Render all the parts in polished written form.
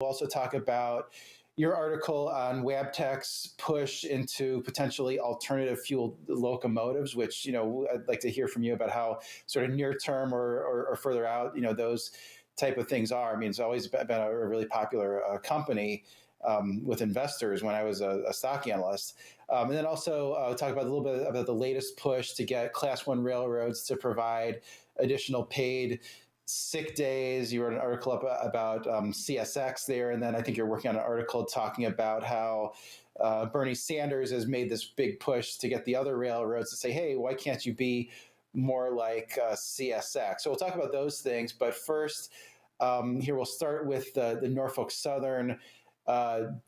We'll also talk about your article on Wabtec's push into potentially alternative fuel locomotives, which, I'd like to hear from you about how sort of near term or further out, those type of things are. I mean, it's always been a really popular company with investors when I was a stock analyst. And then also talk about a little bit about the latest push to get Class 1 railroads to provide additional paid sick days. You wrote an article about CSX there, and then I think you're working on an article talking about how Bernie Sanders has made this big push to get the other railroads to say, hey, why can't you be more like CSX? So we'll talk about those things. But first, here we'll start with the Norfolk Southern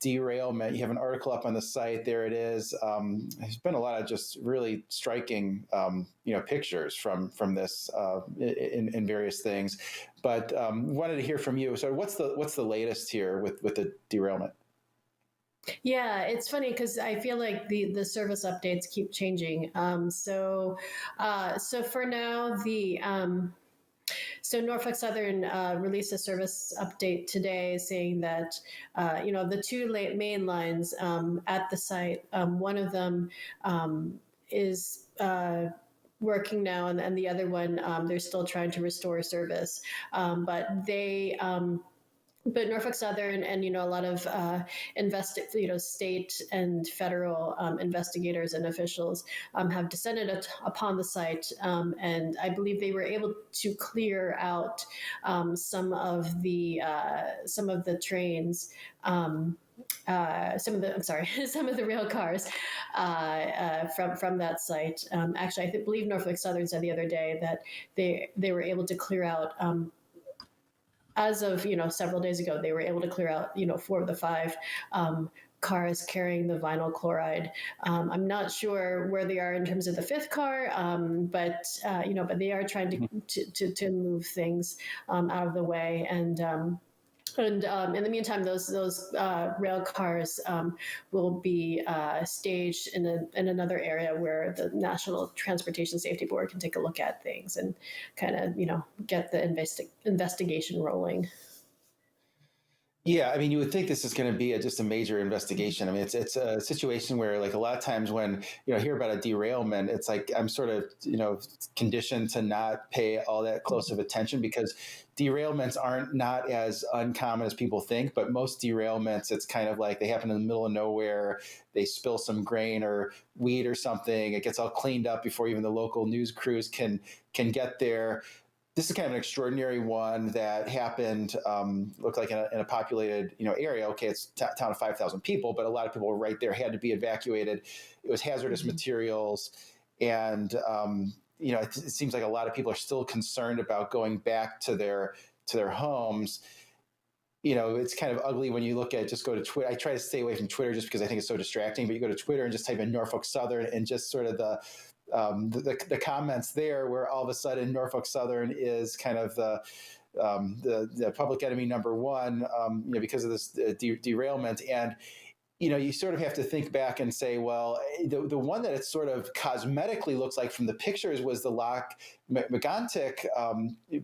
derailment. You have an article up on the site. There it is. There's been a lot of just really striking, pictures from this in various things. But wanted to hear from you. So what's the latest here with the derailment? Yeah, it's funny because I feel like the service updates keep changing. So for now, So Norfolk Southern released a service update today saying that, the two main lines at the site, one of them is working now, and the other one, they're still trying to restore service. But Norfolk Southern and a lot of state and federal investigators and officials have descended upon the site, and I believe they were able to clear out some of the trains. Some of the rail cars from that site. Actually, I believe Norfolk Southern said the other day that they were able to clear out. As of several days ago, they were able to clear out 4 of the 5 cars carrying the vinyl chloride. I'm not sure where they are in terms of the 5th car, but they are trying to move things out of the way. And in the meantime, those rail cars will be staged in another area where the National Transportation Safety Board can take a look at things and kind of get the investigation rolling. Yeah, I mean, you would think this is going to be just a major investigation. I mean, it's a situation where, like, a lot of times when I hear about a derailment, it's like I'm sort of conditioned to not pay all that close of attention because derailments aren't not as uncommon as people think. But most derailments, it's kind of like they happen in the middle of nowhere. They spill some grain or wheat or something. It gets all cleaned up before even the local news crews can get there. This is kind of an extraordinary one that happened, looked like in a populated, area. Okay, it's a town of 5,000 people, but a lot of people were right there, had to be evacuated. It was hazardous materials. And, it seems like a lot of people are still concerned about going back to their homes. It's kind of ugly when you look at, just go to Twitter. I try to stay away from Twitter just because I think it's so distracting, but you go to Twitter and just type in Norfolk Southern and just sort of the comments there, where all of a sudden Norfolk Southern is kind of the public enemy number one, because of this derailment. And you sort of have to think back and say, well, the one that it sort of cosmetically looks like from the pictures was the Loch Megantic,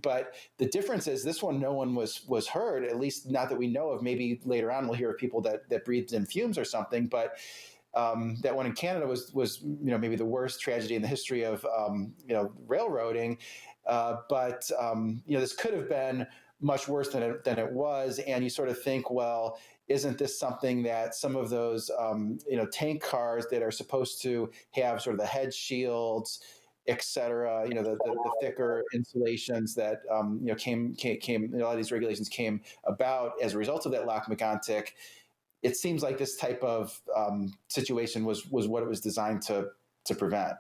but the difference is this one, no one was hurt, at least not that we know of. Maybe later on we'll hear of people that breathed in fumes or something, but that one in Canada was maybe the worst tragedy in the history of railroading, but this could have been much worse than it was. And you sort of think, well, isn't this something that some of those tank cars that are supposed to have sort of the head shields, et cetera, the thicker insulations that came a lot of these regulations came about as a result of that Loch Megantic. It seems like this type of situation was what it was designed to prevent.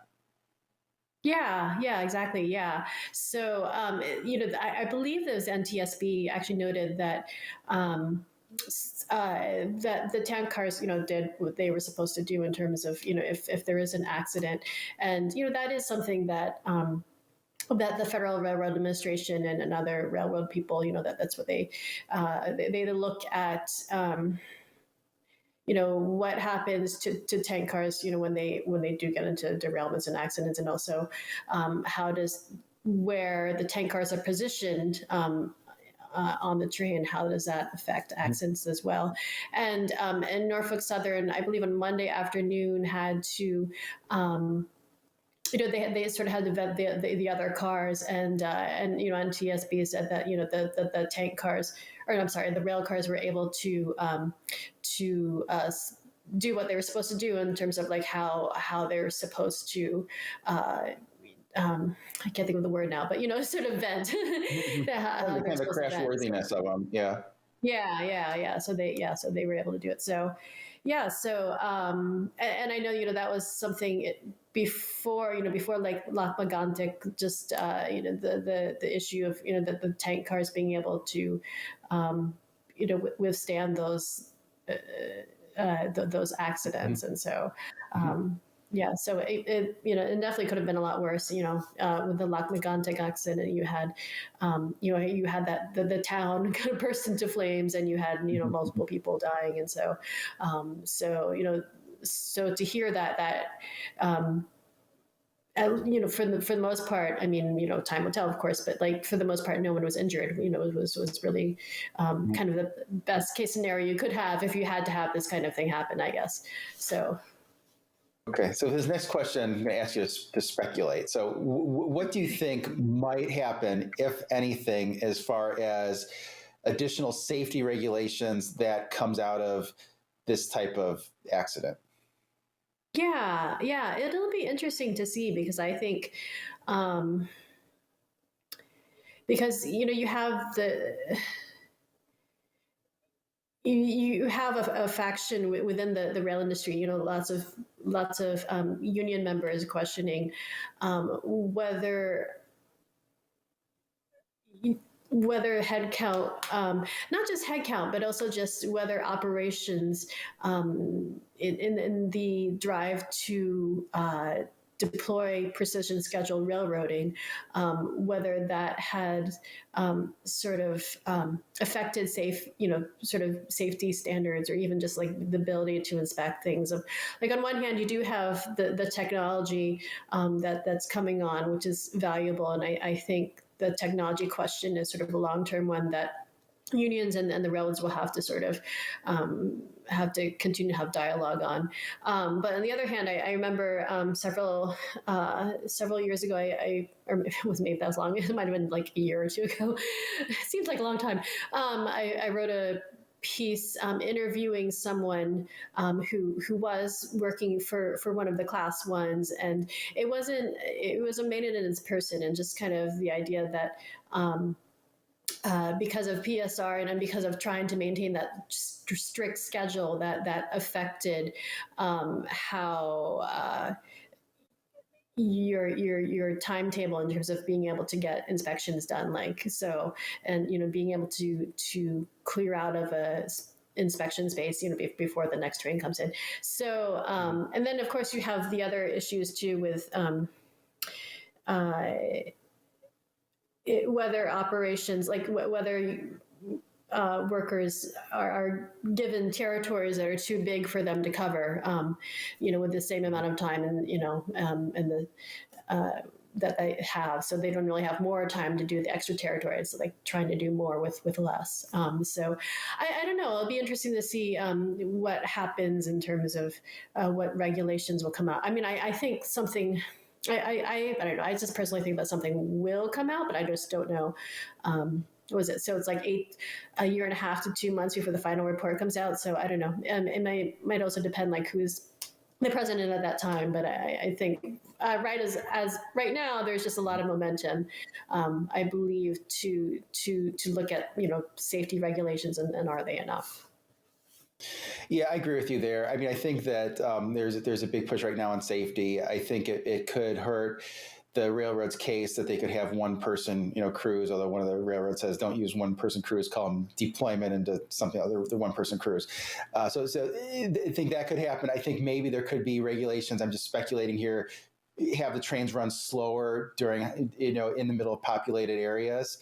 Yeah, exactly. Yeah. So, I believe those NTSB actually noted that that the tank cars, did what they were supposed to do in terms of, if there is an accident, and that is something that. That the Federal Railroad Administration and other railroad people, that's what they look at. What happens to tank cars, when they do get into derailments and accidents, and also how does where the tank cars are positioned on the train, how does that affect accidents as well? And Norfolk Southern, I believe on Monday afternoon, had to they sort of had to vet the other cars, and and TSB said that the tank cars, or I'm sorry, the rail cars were able to do what they were supposed to do in terms of like how they're supposed to. I can't think of the word now, but sort of vent The how they're kind of supposed to vent. crashworthiness of them, yeah. Yeah. So they were able to do it. So yeah. So and I know that was something before like Lac Megantic, just the issue of the tank cars being able to withstand those accidents, and so. Yeah, so it definitely could have been a lot worse. With the Lac Megantic accident, you had that the town kind of burst into flames, and you had multiple people dying, and so so to hear that for the most part, I mean, time will tell, of course, but like for the most part, no one was injured. It was really kind of the best case scenario you could have if you had to have this kind of thing happen, I guess. So. Okay, so this next question, I'm going to ask you to speculate. So what do you think might happen, if anything, as far as additional safety regulations that comes out of this type of accident? Yeah, it'll be interesting to see, because I think because you have you have a faction within the rail industry. Lots of union members questioning whether headcount, not just headcount, but also just whether operations in the drive to deploy precision scheduled railroading, whether that had sort of affected sort of safety standards, or even just like the ability to inspect things. Like on one hand, you do have the technology that's coming on, which is valuable, and I think the technology question is sort of a long-term one that unions and the railroads will have to sort of have to continue to have dialogue on. But on the other hand, I remember several years ago, or it wasn't maybe that was long, it might have been like a year or two ago. It seems like a long time. I wrote a piece interviewing someone who was working for one of the class ones, and it was a maintenance person, and just kind of the idea that because of PSR and because of trying to maintain that strict schedule, that affected how your timetable in terms of being able to get inspections done, like so, and being able to clear out of a inspection space before the next train comes in. So and then of course you have the other issues too with whether operations, like whether workers are given territories that are too big for them to cover, with the same amount of time, and and the that they have, so they don't really have more time to do the extra territories, so like trying to do more with less. So I don't know. It'll be interesting to see what happens in terms of what regulations will come out. I mean, I think something. I don't know. I just personally think that something will come out, but I just don't know. What was it? So it's like a year and a half to 2 months before the final report comes out. So I don't know. It might also depend like who's the president at that time. But I think right now there's just a lot of momentum, I believe, to look at safety regulations, and are they enough? Yeah, I agree with you there. I mean, I think that there's a big push right now on safety. I think it could hurt the railroad's case that they could have one person, crews, although one of the railroads says don't use one person crews, call them deployment into something other, the one person crews. So I think that could happen. I think maybe there could be regulations. I'm just speculating here. Have the trains run slower during, in the middle of populated areas,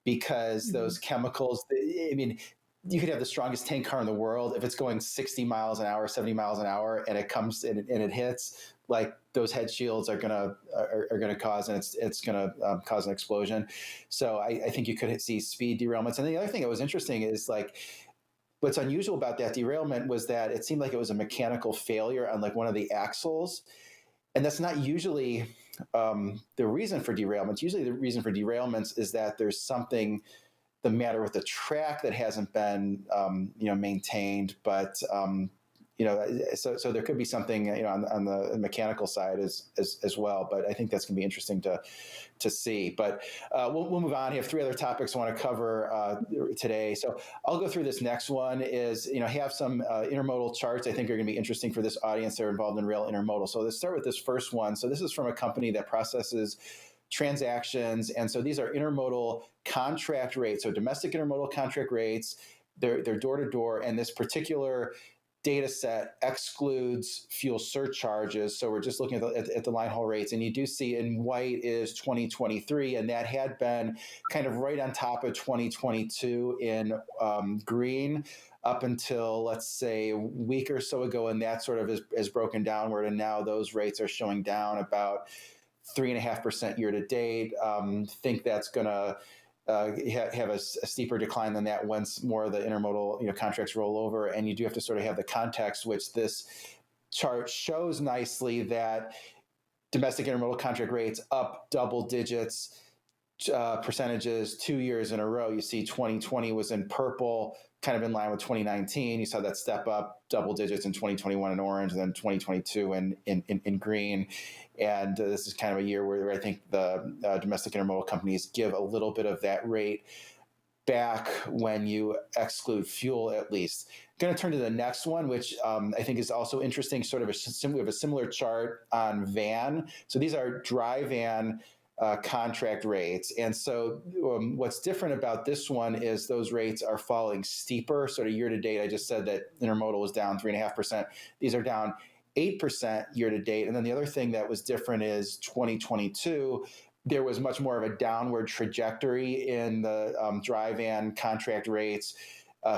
because those chemicals, I mean, you could have the strongest tank car in the world. If it's going 60 miles an hour, 70 miles an hour, and it comes and it hits, like those head shields are gonna cause, and it's gonna cause an explosion. So I think you could see speed derailments. And the other thing that was interesting is like, what's unusual about that derailment was that it seemed like it was a mechanical failure on like one of the axles, and that's not usually the reason for derailments. Usually, the reason for derailments is that there's something the matter with the track that hasn't been maintained, but so there could be something on the mechanical side as well. But I think that's going to be interesting to see. But we'll move on. I have three other topics I want to cover today. So I'll go through this next one. Is have some intermodal charts I think are going to be interesting for this audience that are involved in rail intermodal. So let's start with this first one. So this is from a company that processes transactions, and so these are intermodal contract rates. So domestic intermodal contract rates. They're door to door, and this particular data set excludes fuel surcharges. So we're just looking at the line haul rates, and you do see in white is 2023, and that had been kind of right on top of 2022 in green up until, let's say, a week or so ago, and that sort of is broken downward, and now those rates are showing down about 3.5% year to date. Think that's going to have a steeper decline than that once more of the intermodal contracts roll over. And you do have to sort of have the context, which this chart shows nicely, that domestic intermodal contract rates up double digits percentages 2 years in a row. You see 2020 was in purple, kind of in line with 2019. You saw that step up double digits in 2021 in orange, and then 2022 in green. And this is kind of a year where I think the domestic intermodal companies give a little bit of that rate back when you exclude fuel, at least. I'm going to turn to the next one, which I think is also interesting. Sort of we have a similar chart on van. So these are dry van contract rates. And so what's different about this one is those rates are falling steeper. Sort of year to date, I just said that intermodal was down 3.5%. These are down 8% year to date. And then the other thing that was different is 2022, there was much more of a downward trajectory in the dry van contract rates.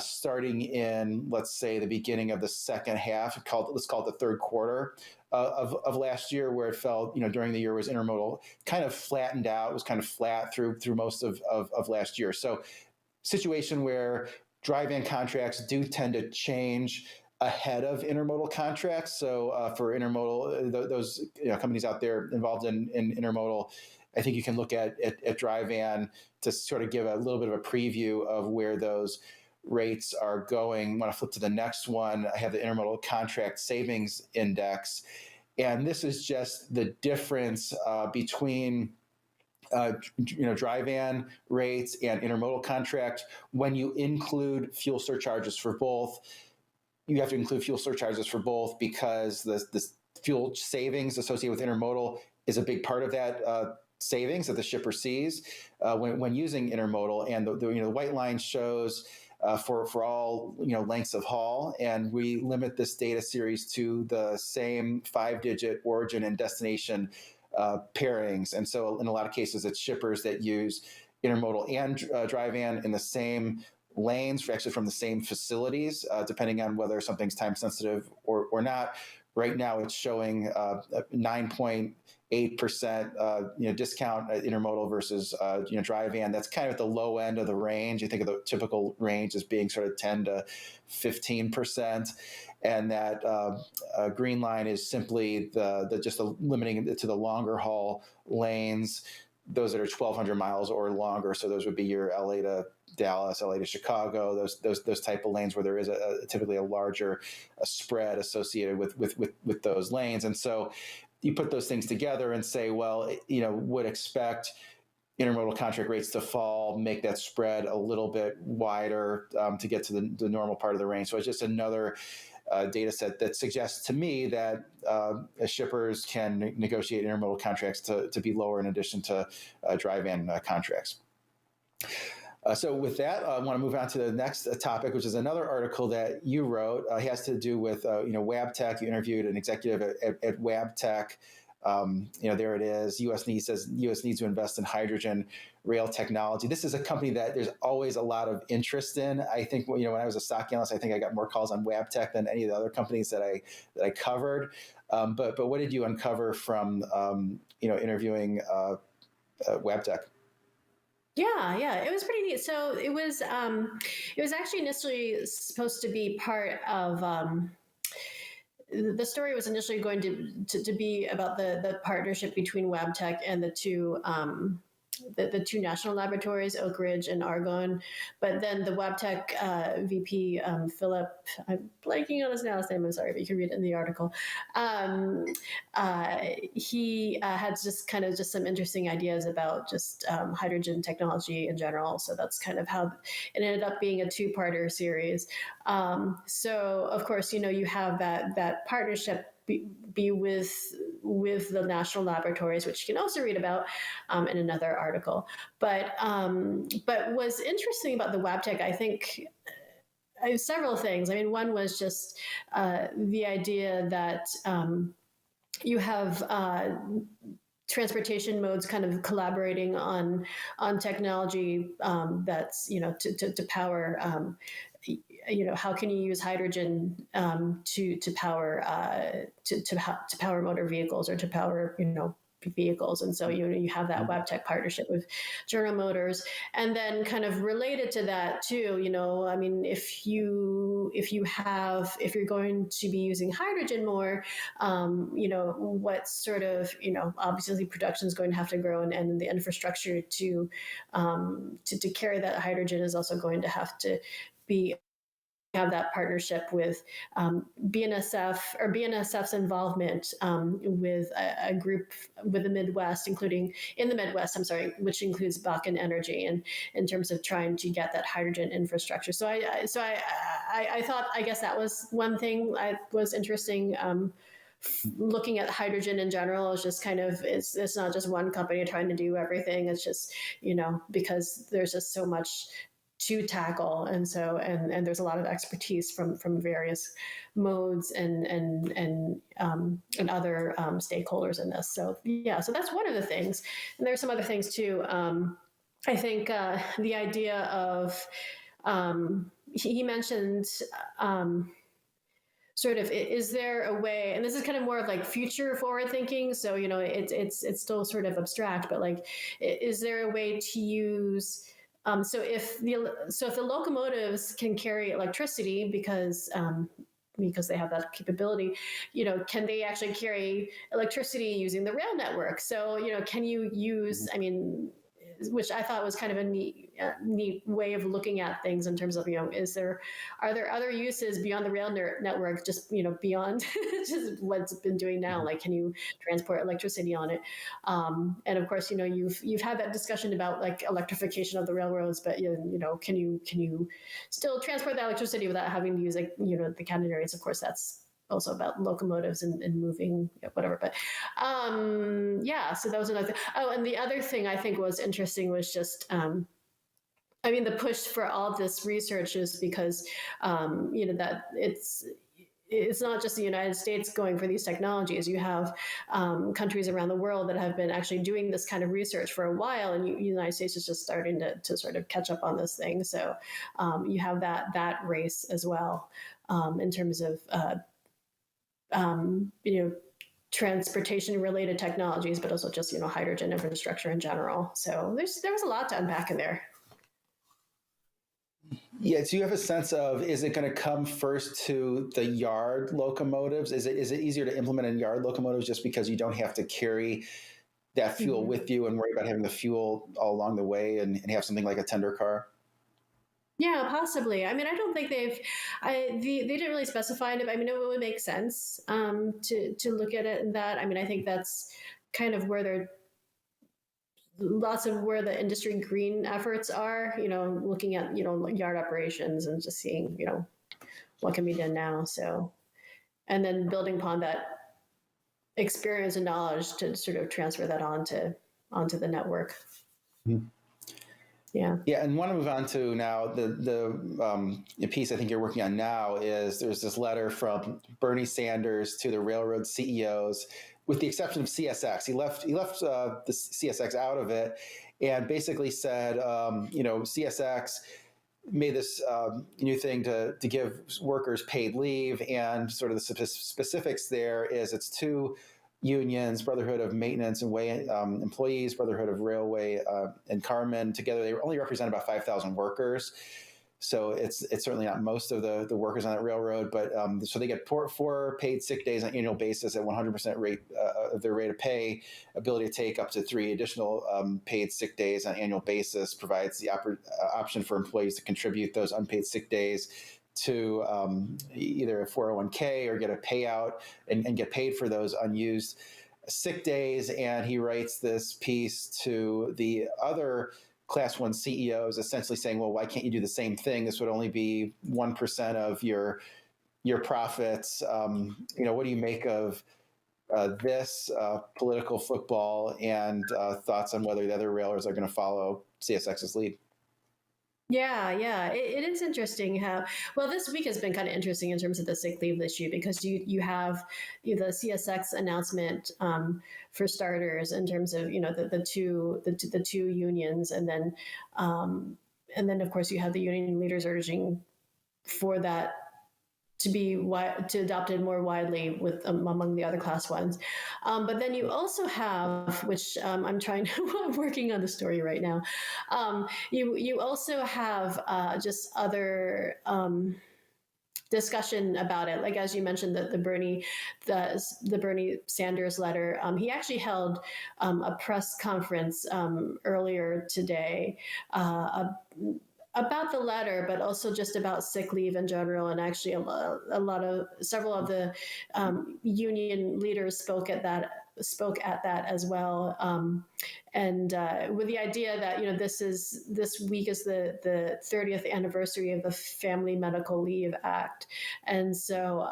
Starting in, let's say, the beginning of the second half, let's call it the third quarter of last year, where it felt, during the year was intermodal kind of flattened out. It was kind of flat through most of last year. So situation where dry van contracts do tend to change ahead of intermodal contracts. So for intermodal, those companies out there involved in intermodal, I think you can look at dry van to sort of give a little bit of a preview of where those rates are going. When I flip to the next one, I have the intermodal contract savings index, and this is just the difference between dry van rates and intermodal contract. When you include fuel surcharges for both, you have to include fuel surcharges for both because the fuel savings associated with intermodal is a big part of that savings that the shipper sees when using intermodal. And the white line shows for all lengths of haul, and we limit this data series to the same 5-digit origin and destination pairings. And so in a lot of cases, it's shippers that use intermodal and dry van in the same lanes, actually from the same facilities, depending on whether something's time sensitive or not. Right now, it's showing 9.8% discount intermodal versus dry van. That's kind of at the low end of the range. You think of the typical range as being sort of 10 to 15%, and that green line is simply just limiting it to the longer haul lanes, those that are 1,200 miles or longer. So those would be your LA to Dallas, LA to Chicago, those type of lanes where there is typically a larger spread associated with those lanes. And so you put those things together and say, well, would expect intermodal contract rates to fall, make that spread a little bit wider to get to the normal part of the range. So it's just another data set that suggests to me that shippers can negotiate intermodal contracts to be lower in addition to dry van contracts. So with that, I want to move on to the next topic, which is another article that you wrote. It has to do with Wabtec. You interviewed an executive at Wabtec There it is. U.S. needs to invest in hydrogen rail technology. This is a company that there's always a lot of interest in. I think when I was a stock analyst, I think I got more calls on Wabtec than any of the other companies that I covered. But what did you uncover from interviewing Wabtec? Yeah, it was pretty neat. So it was actually initially supposed to be part of. The story was initially going to be about the partnership between Wabtec and the two national laboratories, Oak Ridge and Argonne. But then the Wabtec VP, Philip, I'm blanking on his last name, I'm sorry, but you can read it in the article. He had just some interesting ideas about just hydrogen technology in general. So that's kind of how it ended up being a two-parter series. So of course, you have that partnership be with the national laboratories, which you can also read about in another article. But what's interesting about the Wabtec, I think, several things. I mean, one was just the idea that you have transportation modes kind of collaborating on technology that's to power. How can you use hydrogen to power to power motor vehicles or to power vehicles? And so you have that Wabtec partnership with General Motors, and then kind of related to that too. I mean, if you're going to be using hydrogen more, what sort of obviously production is going to have to grow, and the infrastructure to carry that hydrogen is also going to have to be. Have that partnership with BNSF's involvement with a group with the Midwest, which includes Bakken Energy, and in terms of trying to get that hydrogen infrastructure. So I thought, I guess that was one thing I was interesting. Looking at hydrogen in general is just kind of it's not just one company trying to do everything. It's just because there's just so much to tackle, and so and there's a lot of expertise from various modes and other stakeholders in this. So so that's one of the things, and there's some other things too. I think the idea of he mentioned. Sort of, is there a way, and this is kind of more of like future forward thinking, so it's still sort of abstract, but like, is there a way to use so if the locomotives can carry electricity because they have that capability, can they actually carry electricity using the rail network? So can you use? I mean, which I thought was kind of a neat way of looking at things in terms of, are there other uses beyond the rail network, just, beyond just what's been doing now? Like, can you transport electricity on it? And of course, you've had that discussion about like electrification of the railroads, but, can you still transport that electricity without having to use the catenaries? Of course, that's also about locomotives and moving whatever, but so that was another thing. Oh, and the other thing I think was interesting was just the push for all of this research is because that it's not just the United States going for these technologies. You have countries around the world that have been actually doing this kind of research for a while, and the United States is just starting to sort of catch up on this thing. So you have that race as well in terms of transportation related technologies, but also just hydrogen infrastructure in general. So there was a lot to unpack in there. Yeah, so you have a sense of, is it going to come first to the yard locomotives? Is it easier to implement in yard locomotives just because you don't have to carry that fuel with you and worry about having the fuel all along the way and have something like a tender car? Yeah, possibly. I mean, I don't think they didn't really specify it. I mean, it would make sense to look at it in that. I mean, I think that's kind of where lots of where the industry green efforts are, looking at, yard operations and just seeing, what can be done now. So, and then building upon that experience and knowledge to sort of transfer that onto the network. Mm-hmm. Yeah. Yeah, and want to move on to now the piece I think you're working on now is there's this letter from Bernie Sanders to the railroad CEOs with the exception of CSX. He left the CSX out of it, and basically said, CSX made this new thing to give workers paid leave, and sort of the specifics there is it's two unions, Brotherhood of Maintenance and Way employees, Brotherhood of Railway and Carmen. Together, they only represent about 5,000 workers. So it's certainly not most of the workers on that railroad, but so they get four paid sick days on an annual basis at 100% rate of their rate of pay. Ability to take up to 3 additional paid sick days on an annual basis provides the option for employees to contribute those unpaid sick days to either a 401k or get a payout and get paid for those unused sick days. And he writes this piece to the other Class 1 CEOs, essentially saying, well, why can't you do the same thing? This would only be 1% of your profits. What do you make of this political football, and thoughts on whether the other railroads are going to follow CSX's lead? Yeah, it is interesting how, well, this week has been kind of interesting in terms of the sick leave issue, because you have the CSX announcement for starters in terms of the two unions, and then of course you have the union leaders urging for that to be adopted more widely with among the other Class 1s. But then you also have, which I'm working on the story right now. You also have just other discussion about it, like as you mentioned, the Bernie Sanders letter. He actually held a press conference earlier today about the letter, but also just about sick leave in general. And actually several of the union leaders spoke at that as well. And with the idea that, this week is the 30th anniversary of the Family Medical Leave Act. And so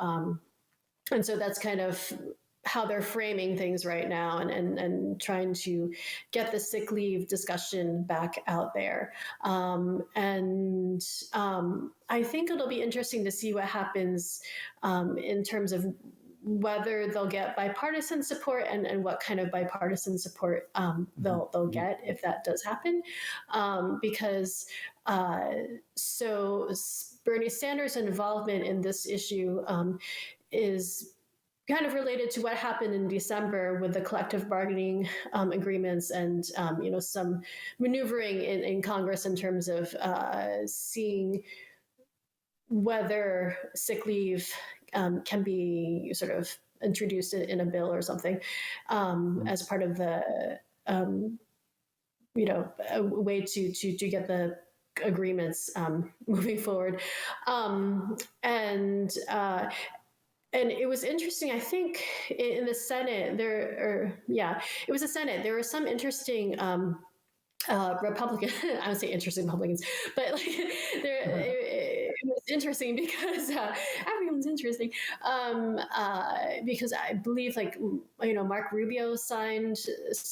that's kind of how they're framing things right now, and trying to get the sick leave discussion back out there. I think it'll be interesting to see what happens in terms of whether they'll get bipartisan support, and what kind of bipartisan support they'll get if that does happen. Because so Bernie Sanders' involvement in this issue is kind of related to what happened in December with the collective bargaining agreements, and some maneuvering in Congress in terms of seeing whether sick leave can be sort of introduced in a bill or something as part of the a way to get the agreements moving forward. And it was interesting, I think, in the Senate, it was the Senate. There were some interesting Republican, I would say interesting Republicans, but it was interesting because everyone's interesting. Because I believe, Mark Rubio signed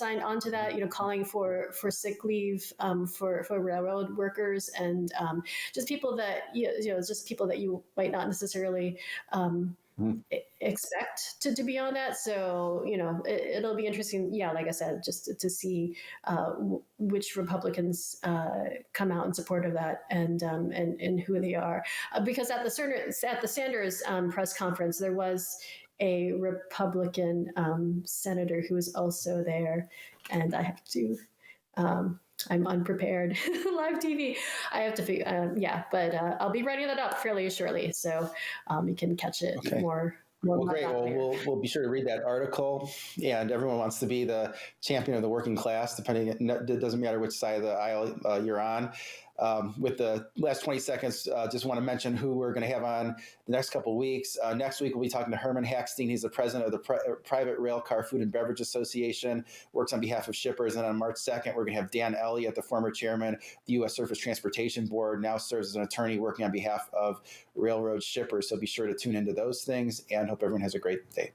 onto that, calling for sick leave for railroad workers, and just people that you might not necessarily expect to be on that. So, it'll be interesting. Yeah, like I said, just to see which Republicans come out in support of that, and who they are. Because at the Sanders press conference, there was a Republican senator who was also there, and I have to. I'm unprepared. Live TV. I have to figure. But I'll be writing that up fairly shortly, so you can catch it more. Well, great. Well, we'll be sure to read that article. And everyone wants to be the champion of the working class. It doesn't matter which side of the aisle you're on. With the last 20 seconds, just want to mention who we're going to have on the next couple of weeks. Next week, we'll be talking to Herman Hackstein. He's the president of the Private Railcar Food and Beverage Association, works on behalf of shippers. And on March 2nd, we're going to have Dan Elliott, the former chairman of the U.S. Surface Transportation Board, now serves as an attorney working on behalf of railroad shippers. So be sure to tune into those things, and hope everyone has a great day.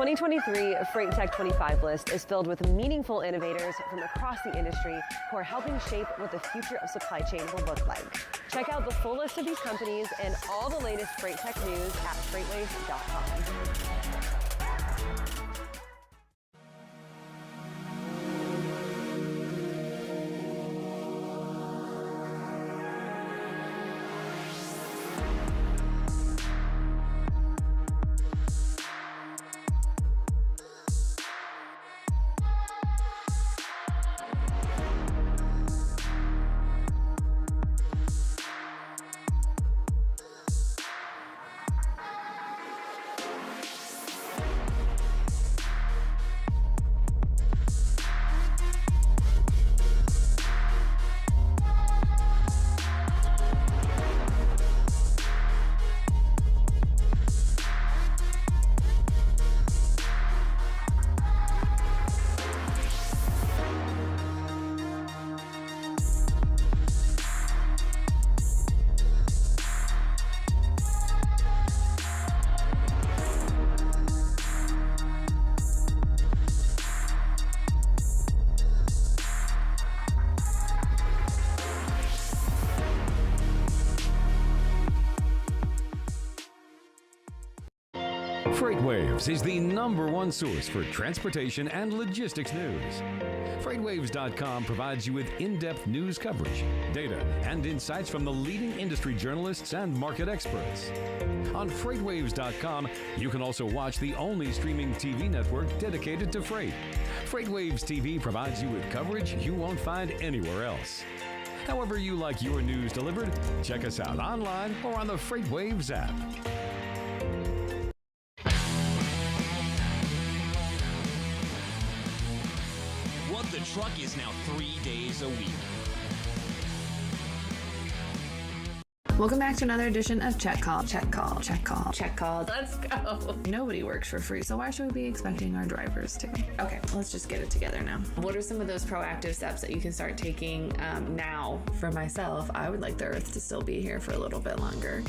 2023 Freight Tech 25 list is filled with meaningful innovators from across the industry who are helping shape what the future of supply chain will look like. Check out the full list of these companies and all the latest Freight Tech news at FreightWaves.com. FreightWaves is the #1 source for transportation and logistics news. FreightWaves.com provides you with in-depth news coverage, data, and insights from the leading industry journalists and market experts. On FreightWaves.com, you can also watch the only streaming TV network dedicated to freight. FreightWaves TV provides you with coverage you won't find anywhere else. However you like your news delivered, check us out online or on the FreightWaves app. The truck is now 3 days a week. Welcome back to another edition of Check Call. Check Call. Check Call. Check Call. Let's go. Nobody works for free, so why should we be expecting our drivers to? Okay, let's just get it together now. What are some of those proactive steps that you can start taking now? For myself, I would like the Earth to still be here for a little bit longer,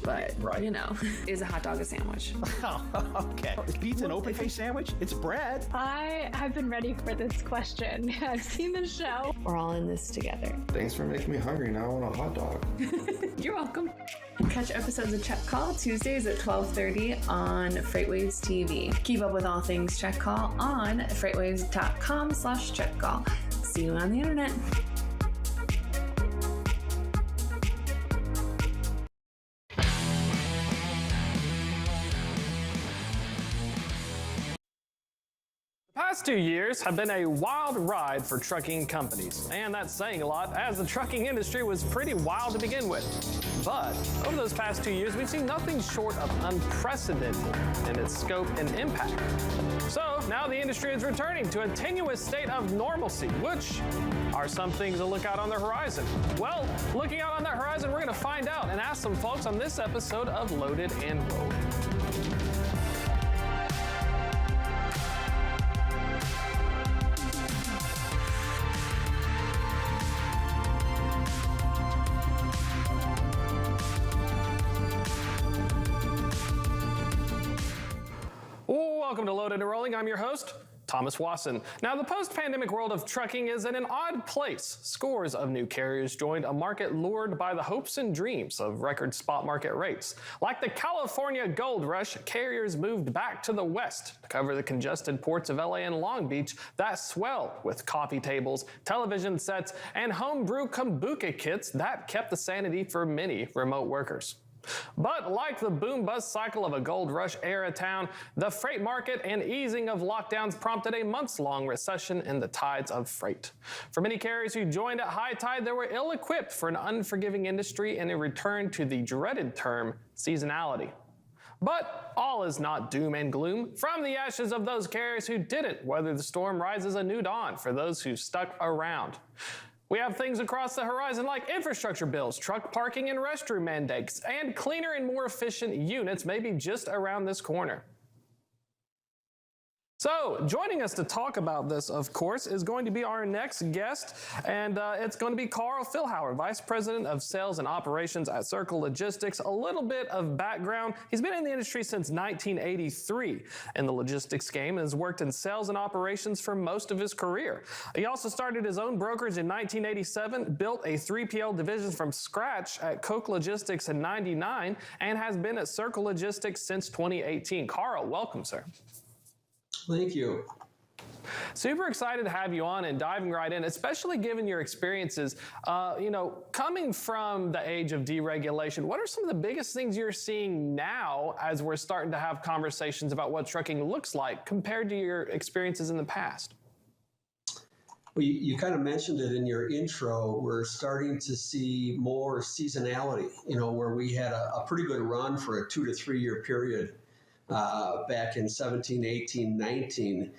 but you know, is a hot dog a sandwich? Oh, okay. Is pizza an open-faced sandwich? It's bread. I have been ready for this question. I've seen the show. We're all in this together. Thanks for making me hungry. Now I want a hot dog. You're welcome. Catch episodes of Check Call Tuesdays at 12:30 on FreightWaves TV. Keep up with all things Check Call on FreightWaves.com/CheckCall. See you on the internet. The past 2 years have been a wild ride for trucking companies, and that's saying a lot, as the trucking industry was pretty wild to begin with. But over those past 2 years, we've seen nothing short of unprecedented in its scope and impact. So now the industry is returning to a tenuous state of normalcy, which are some things to look out on the horizon. Well, looking out on that horizon, we're going to find out and ask some folks on this episode of Loaded and Rolled. Welcome to Loaded and Rolling. I'm your host, Thomas Wasson. Now, the post-pandemic world of trucking is in an odd place. Scores of new carriers joined a market lured by the hopes and dreams of record spot market rates. Like the California gold rush, carriers moved back to the west to cover the congested ports of LA and Long Beach that swell with coffee tables, television sets, and homebrew kombucha kits that kept the sanity for many remote workers. But like the boom-bust cycle of a gold rush era town, the freight market and easing of lockdowns prompted a months-long recession in the tides of freight. For many carriers who joined at high tide, they were ill-equipped for an unforgiving industry and a return to the dreaded term seasonality. But all is not doom and gloom. From the ashes of those carriers who didn't weather the storm rises a new dawn for those who stuck around. We have things across the horizon like infrastructure bills, truck parking and restroom mandates, and cleaner and more efficient units maybe just around this corner. So, joining us to talk about this, of course, is going to be our next guest, and it's going to be Carl Philhauer, Vice President of Sales and Operations at Circle Logistics. A little bit of background. He's been in the industry since 1983 in the logistics game and has worked in sales and operations for most of his career. He also started his own brokerage in 1987, built a 3PL division from scratch at Coke Logistics in 99, and has been at Circle Logistics since 2018. Carl, welcome, sir. Thank you. Super excited to have you on and diving right in, especially given your experiences, coming from the age of deregulation. What are some of the biggest things you're seeing now as we're starting to have conversations about what trucking looks like compared to your experiences in the past? Well, you kind of mentioned it in your intro. We're starting to see more seasonality, where we had a pretty good run for a 2 to 3 year period back in 17, 18, 19.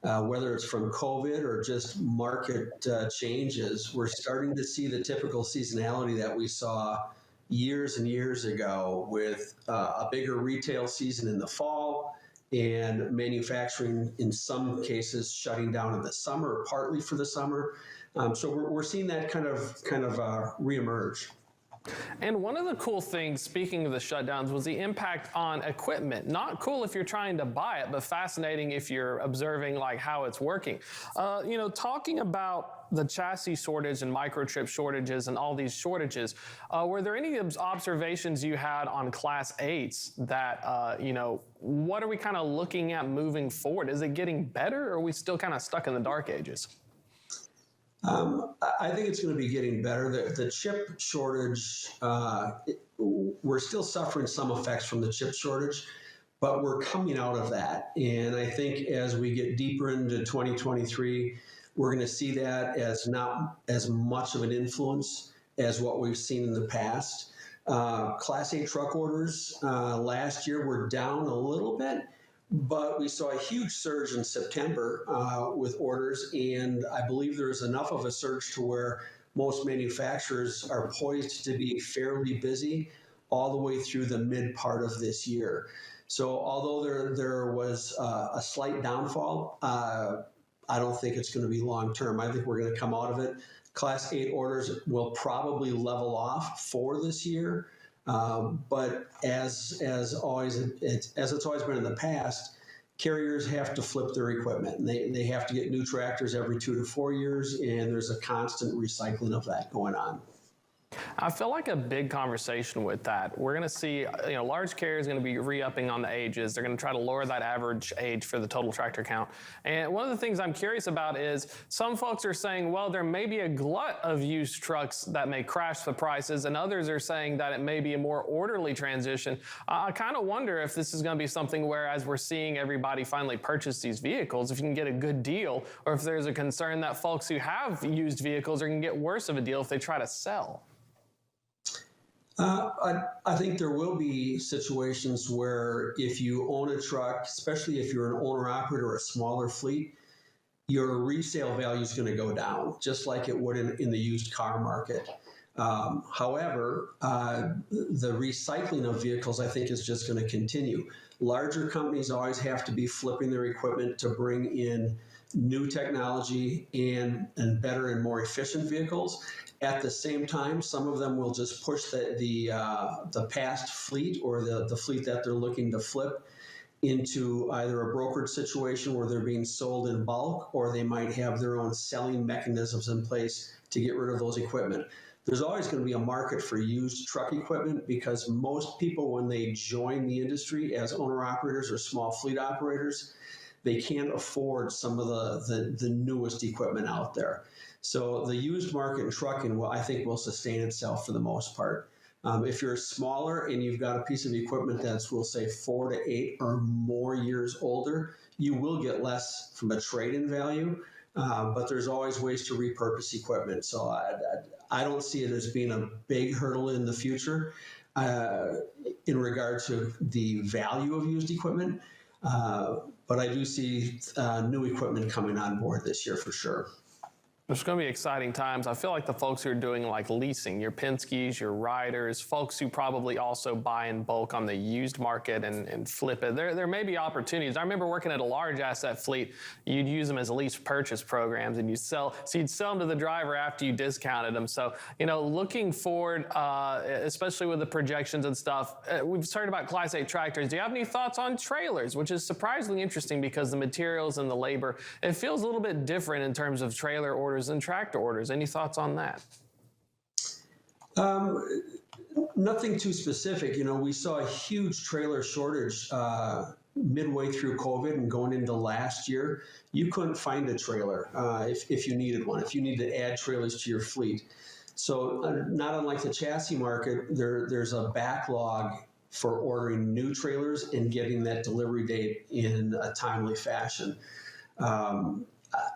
Whether it's from COVID or just market changes, we're starting to see the typical seasonality that we saw years and years ago with a bigger retail season in the fall and manufacturing in some cases shutting down in the summer, partly for the summer. So we're seeing that kind of reemerge. And one of the cool things, speaking of the shutdowns, was the impact on equipment. Not cool if you're trying to buy it, but fascinating if you're observing like how it's working. Talking about the chassis shortage and microchip shortages and all these shortages, were there any observations you had on Class 8s that, what are we kind of looking at moving forward? Is it getting better, or are we still kind of stuck in the dark ages? I think it's going to be getting better. The chip shortage, we're still suffering some effects from the chip shortage, but we're coming out of that. And I think as we get deeper into 2023, we're going to see that as not as much of an influence as what we've seen in the past. Class 8 truck orders last year were down a little bit, but we saw a huge surge in September with orders, and I believe there's enough of a surge to where most manufacturers are poised to be fairly busy all the way through the mid part of this year. So although there was a slight downfall, I don't think it's going to be long term. I think we're going to come out of it. Class 8 orders will probably level off for this year. But as always, it's always been in the past, carriers have to flip their equipment. And they have to get new tractors every 2 to 4 years, and there's a constant recycling of that going on. I feel like a big conversation with that. We're going to see, large carriers are going to be re-upping on the ages. They're going to try to lower that average age for the total tractor count. And one of the things I'm curious about is some folks are saying, well, there may be a glut of used trucks that may crash the prices, and others are saying that it may be a more orderly transition. I kind of wonder if this is going to be something where, as we're seeing everybody finally purchase these vehicles, if you can get a good deal, or if there's a concern that folks who have used vehicles are going to get worse of a deal if they try to sell. I think there will be situations where if you own a truck, especially if you're an owner-operator or a smaller fleet, your resale value is going to go down, just like it would in the used car market. However, the recycling of vehicles, I think, is just going to continue. Larger companies always have to be flipping their equipment to bring in new technology and better and more efficient vehicles. At the same time, some of them will just push the past fleet or the fleet that they're looking to flip into either a brokered situation where they're being sold in bulk, or they might have their own selling mechanisms in place to get rid of those equipment. There's always going to be a market for used truck equipment because most people, when they join the industry as owner-operators or small fleet operators, they can't afford some of the newest equipment out there. So the used market in trucking, I think, will sustain itself for the most part. If you're smaller and you've got a piece of equipment that's, we'll say, 4 to 8 or more years older, you will get less from a trade-in value, but there's always ways to repurpose equipment. So I don't see it as being a big hurdle in the future in regard to the value of used equipment. But I do see new equipment coming on board this year for sure. There's going to be exciting times. I feel like the folks who are doing like leasing, your Penske's, your Riders, folks who probably also buy in bulk on the used market and flip it. There may be opportunities. I remember working at a large asset fleet. You'd use them as lease purchase programs, and you'd sell them to the driver after you discounted them. So, looking forward, especially with the projections and stuff, we've heard about Class 8 tractors. Do you have any thoughts on trailers, which is surprisingly interesting because the materials and the labor, it feels a little bit different in terms of trailer orders and tractor orders. Any thoughts on that? Nothing too specific. We saw a huge trailer shortage midway through COVID and going into last year. You couldn't find a trailer if you needed one, if you needed to add trailers to your fleet. So not unlike the chassis market, there's a backlog for ordering new trailers and getting that delivery date in a timely fashion.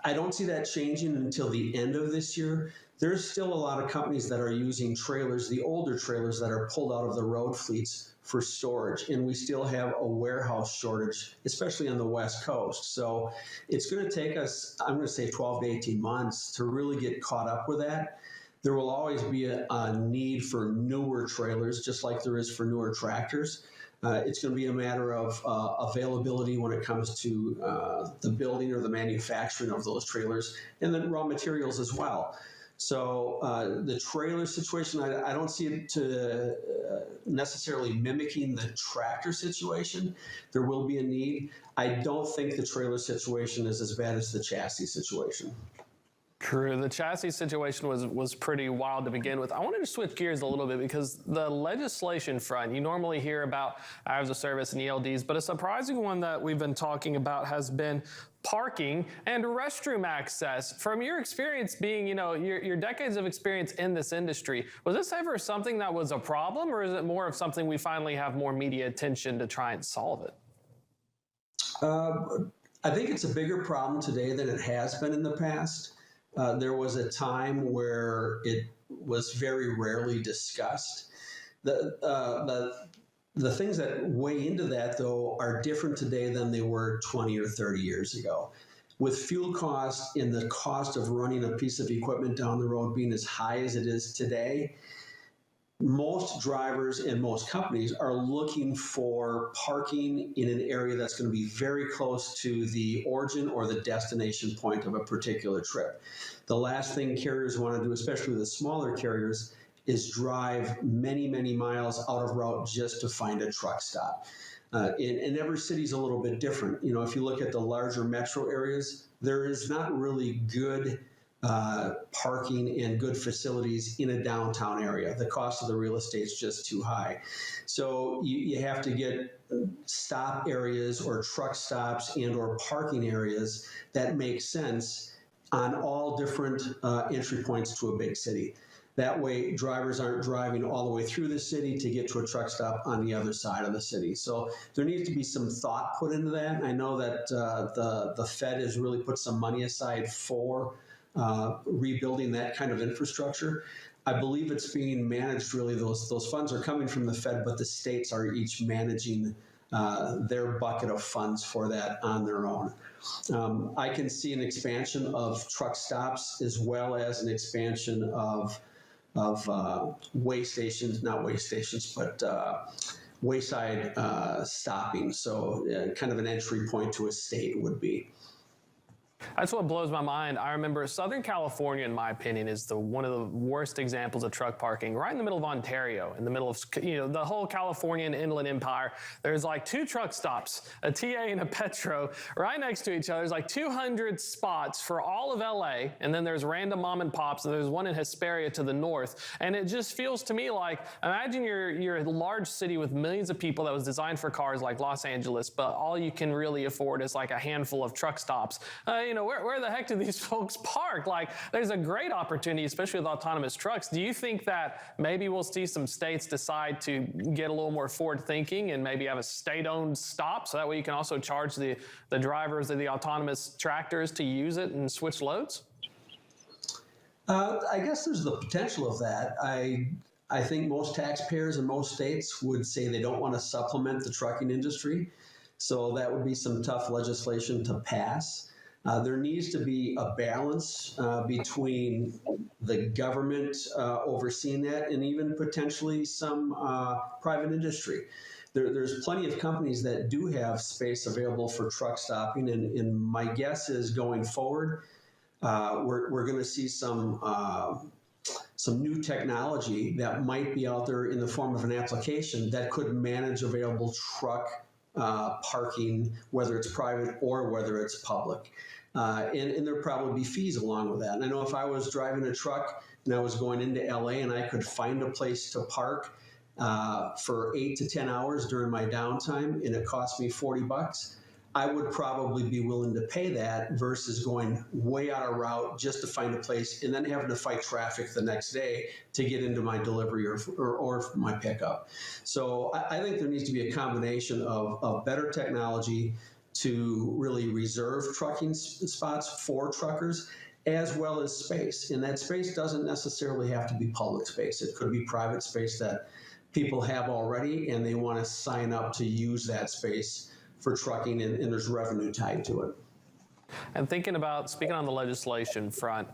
I don't see that changing until the end of this year. There's still a lot of companies that are using trailers, the older trailers that are pulled out of the road fleets for storage. And we still have a warehouse shortage, especially on the West Coast. So it's going to take us, I'm going to say 12 to 18 months to really get caught up with that. There will always be a need for newer trailers, just like there is for newer tractors. It's going to be a matter of availability when it comes to the building or the manufacturing of those trailers, and then raw materials as well. So the trailer situation, I don't see it to necessarily mimicking the tractor situation. There will be a need. I don't think the trailer situation is as bad as the chassis situation. True. The chassis situation was pretty wild to begin with. I wanted to switch gears a little bit because the legislation front, you normally hear about hours of service and ELDs, but a surprising one that we've been talking about has been parking and restroom access. From your experience being, your decades of experience in this industry, was this ever something that was a problem, or is it more of something we finally have more media attention to try and solve it? I think it's a bigger problem today than it has been in the past. There was a time where it was very rarely discussed. The things that weigh into that, though, are different today than they were 20 or 30 years ago. With fuel costs and the cost of running a piece of equipment down the road being as high as it is today, most drivers and most companies are looking for parking in an area that's going to be very close to the origin or the destination point of a particular trip. The last thing carriers want to do, especially the smaller carriers, is drive many, many miles out of route just to find a truck stop. And every city's a little bit different. If you look at the larger metro areas, there is not really good parking and good facilities in a downtown area. The cost of the real estate is just too high. So you have to get stop areas or truck stops and or parking areas that make sense on all different entry points to a big city. That way, drivers aren't driving all the way through the city to get to a truck stop on the other side of the city. So there needs to be some thought put into that. I know that the Fed has really put some money aside for rebuilding that kind of infrastructure. I believe it's being managed, really, those funds are coming from the Fed, but the states are each managing their bucket of funds for that on their own. I can see an expansion of truck stops as well as an expansion of way stations, not way stations, but wayside stopping. So kind of an entry point to a state would be. That's what blows my mind. I remember Southern California, in my opinion, is one of the worst examples of truck parking. Right in the middle of Ontario, in the middle of the whole Californian Inland Empire, there's like 2 truck stops, a TA and a Petro, right next to each other. There's like 200 spots for all of LA, and then there's random mom and pops, and there's one in Hesperia to the north. And it just feels to me like, imagine you're a large city with millions of people that was designed for cars like Los Angeles, but all you can really afford is like a handful of truck stops. Where the heck do these folks park? Like, there's a great opportunity, especially with autonomous trucks. Do you think that maybe we'll see some states decide to get a little more forward thinking and maybe have a state-owned stop so that way you can also charge the drivers of the autonomous tractors to use it and switch loads? I guess there's the potential of that. I think most taxpayers in most states would say they don't want to supplement the trucking industry. So that would be some tough legislation to pass. There needs to be a balance between the government overseeing that and even potentially some private industry. There's plenty of companies that do have space available for truck stopping, and my guess is going forward, we're going to see some new technology that might be out there in the form of an application that could manage available truck parking, whether it's private or whether it's public. And there'll probably be fees along with that. And I know if I was driving a truck and I was going into LA and I could find a place to park for 8 to 10 hours during my downtime and it cost me $40, I would probably be willing to pay that versus going way out of route just to find a place and then having to fight traffic the next day to get into my delivery or my pickup. So I think there needs to be a combination of better technology to really reserve trucking spots for truckers, as well as space. And that space doesn't necessarily have to be public space. It could be private space that people have already and they want to sign up to use that space for trucking, and there's revenue tied to it. And thinking about, speaking on the legislation front,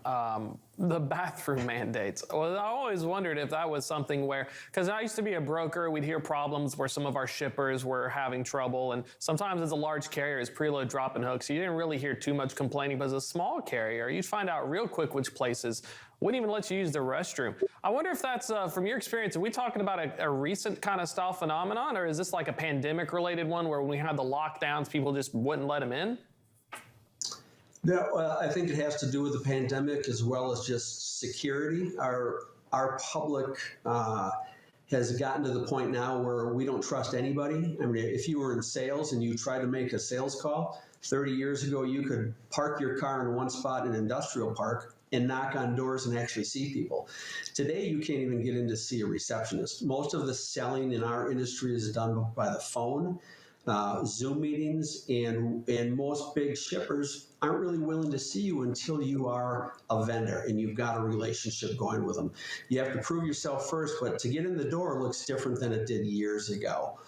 the bathroom mandates. Well, I always wondered if that was something where, because I used to be a broker, we'd hear problems where some of our shippers were having trouble. And sometimes as a large carrier, it's preload, drop, and hook. So you didn't really hear too much complaining. But as a small carrier, you'd find out real quick which places wouldn't even let you use the restroom. I wonder if that's, from your experience, are we talking about a recent kind of style phenomenon, or is this like a pandemic-related one where when we had the lockdowns, people just wouldn't let them in? No, I think it has to do with the pandemic as well as just security. Our public has gotten to the point now where we don't trust anybody. I mean, if you were in sales and you tried to make a sales call, 30 years ago, you could park your car in one spot in an industrial park and knock on doors and actually see people. Today, you can't even get in to see a receptionist. Most of the selling in our industry is done by the phone. Zoom meetings, and most big shippers aren't really willing to see you until you are a vendor and you've got a relationship going with them. You have to prove yourself first, but to get in the door looks different than it did years ago.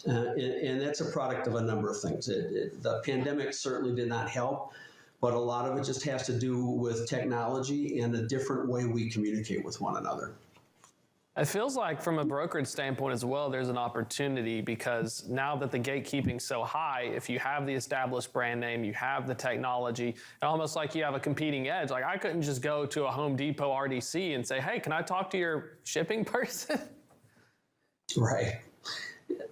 And that's a product of a number of things. The pandemic certainly did not help, but a lot of it just has to do with technology and a different way we communicate with one another. It feels like from a brokerage standpoint as well, there's an opportunity because now that the gatekeeping's so high, if you have the established brand name, you have the technology, it's almost like you have a competing edge. Like I couldn't just go to a Home Depot RDC and say, hey, can I talk to your shipping person? Right.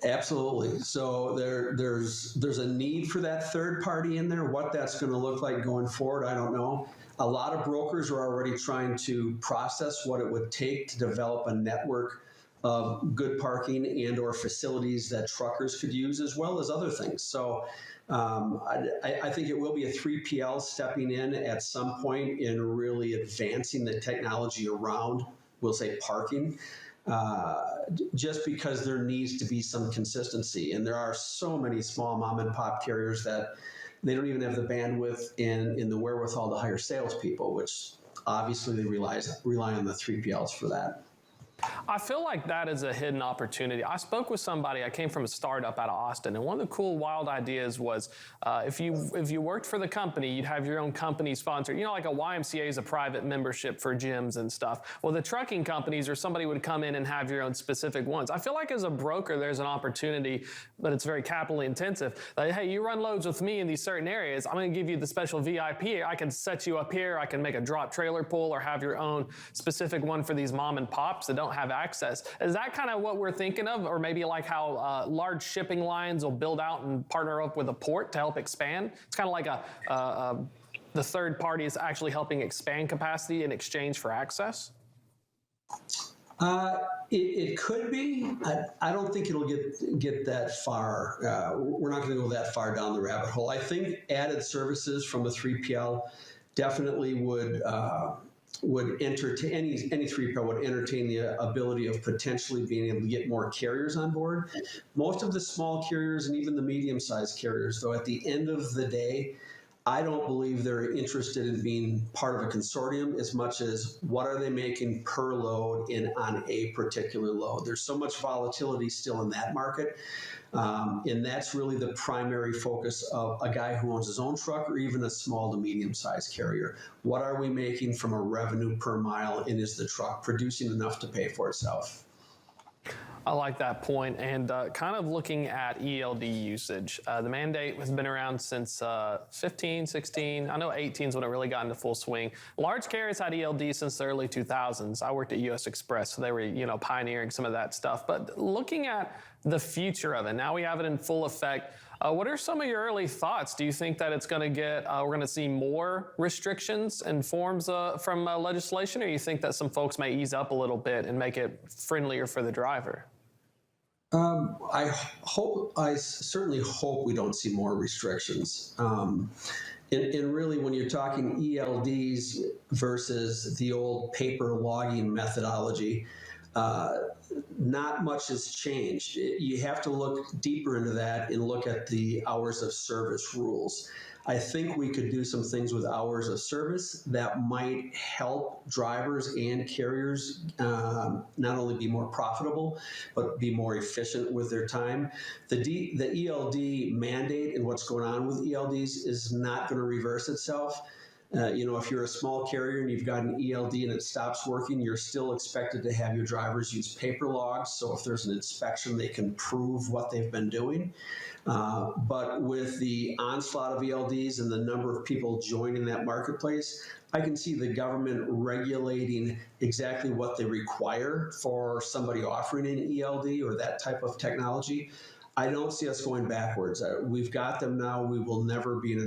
Absolutely. So there's a need for that third party in there. What that's going to look like going forward, I don't know. A lot of brokers are already trying to process what it would take to develop a network of good parking and or facilities that truckers could use, as well as other things. So I think it will be a 3PL stepping in at some point in really advancing the technology around, we'll say, parking, just because there needs to be some consistency. And there are so many small mom and pop carriers that they don't even have the bandwidth and the wherewithal to hire salespeople, which obviously they rely on the 3PLs for that. I feel like that is a hidden opportunity. I spoke with somebody, I came from a startup out of Austin, and one of the cool, wild ideas was if you worked for the company, you'd have your own company sponsor. You know, like a YMCA is a private membership for gyms and stuff. Well, the trucking companies or somebody would come in and have your own specific ones. I feel like as a broker, there's an opportunity, but it's very capitally intensive. Like, hey, you run loads with me in these certain areas. I'm going to give you the special VIP. I can set you up here. I can make a drop trailer pull or have your own specific one for these mom and pops that don't have access. Is that kind of what we're thinking of? Or maybe like how large shipping lines will build out and partner up with a port to help expand? It's kind of like the third party is actually helping expand capacity in exchange for access? It could be. I don't think it'll get that far. We're not going to go that far down the rabbit hole. I think added services from a 3PL definitely would entertain any 3PL would entertain the ability of potentially being able to get more carriers on board. Most of the small carriers and even the medium-sized carriers, though, at the end of the day, I don't believe they're interested in being part of a consortium as much as what are they making per load on a particular load. There's so much volatility still in that market. And that's really the primary focus of a guy who owns his own truck or even a small to medium-sized carrier. What are we making from a revenue per mile, and is the truck producing enough to pay for itself? I like that point. And kind of looking at ELD usage, the mandate has been around since 15, 16. I know 18 is when it really got into full swing. Large carriers had ELD since the early 2000s. I worked at US Express, so they were, pioneering some of that stuff. But looking at the future of it, now we have it in full effect. What are some of your early thoughts? Do you think that it's going to get, we're going to see more restrictions and forms from legislation, or you think that some folks may ease up a little bit and make it friendlier for the driver? I certainly hope we don't see more restrictions. And really, when you're talking ELDs versus the old paper logging methodology, not much has changed. You have to look deeper into that and look at the hours of service rules. I think we could do some things with hours of service that might help drivers and carriers not only be more profitable, but be more efficient with their time. The ELD mandate and what's going on with ELDs is not going to reverse itself. If you're a small carrier and you've got an ELD and it stops working, you're still expected to have your drivers use paper logs. So if there's an inspection, they can prove what they've been doing. But with the onslaught of ELDs and the number of people joining that marketplace, I can see the government regulating exactly what they require for somebody offering an ELD or that type of technology. I don't see us going backwards. We've got them now. We will never be in